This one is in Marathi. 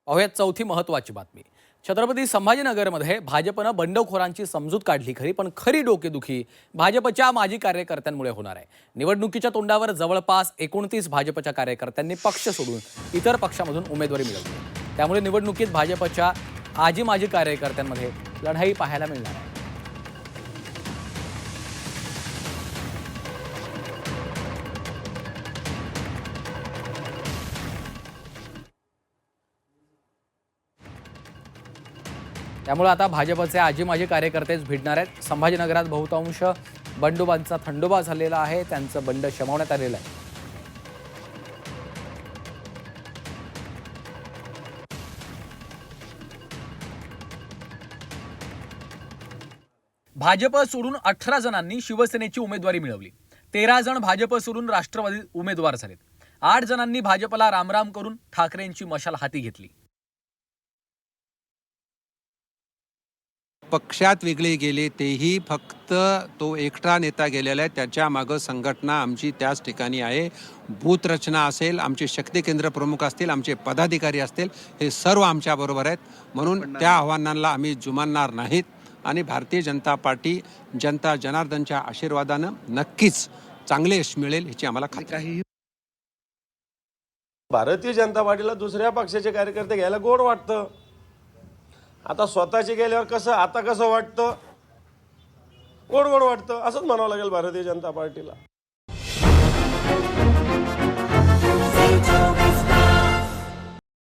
पाहुयात चौथी महत्त्वाची बातमी। छत्रपती संभाजीनगरमध्ये भाजपनं बंडखोरांची समजूत काढली खरी, पण खरी डोकेदुखी भाजपच्या माजी कार्यकर्त्यांमुळे होणार आहे। निवडणुकीच्या तोंडावर जवळपास 29 भाजपच्या कार्यकर्त्यांनी पक्ष सोडून इतर पक्षामधून उमेदवारी मिळवली। त्यामुळे निवडणुकीत भाजपच्या आजी माजी कार्यकर्त्यांमध्ये लढाई पाहायला मिळणार आहे। त्यामुळे आता भाजपचे आजी माजी कार्यकर्तेच भिडणार आहेत। संभाजीनगरात बहुतांश बंडोबांचा थंडोबा झालेला आहे, त्यांचं बंड शमवण्यात आलेलं आहे। भाजप सोडून 18 जणांनी शिवसेनेची उमेदवारी मिळवली। 13 जण भाजप सोडून राष्ट्रवादी उमेदवार झालेत। 8 जणांनी भाजपला रामराम करून ठाकरेंची मशाल हाती घेतली। पक्षात वेगळे गेले तेही फक्त तो एकटा नेता गेलेला आहे, त्याच्या मागं संघटना आमची त्याच ठिकाणी आहे। बूथ रचना असेल, आमचे शक्ती केंद्र प्रमुख असतील, आमचे पदाधिकारी असतील, हे सर्व आमच्याबरोबर आहेत। म्हणून त्या आव्हानांना आम्ही जुमानणार नाहीत आणि भारतीय जनता पार्टी जनता जनार्दनच्या आशीर्वादानं नक्कीच चांगले यश मिळेल ह्याची आम्हाला खात्री आहे। भारतीय जनता पार्टीला दुसऱ्या पक्षाचे कार्यकर्ते घ्यायला गोड वाटतं। आता स्वतःचे गेल्यावर कसं वाटतं, गोड वाटतं, असंच म्हणावं लागेल भारतीय जनता पार्टीला।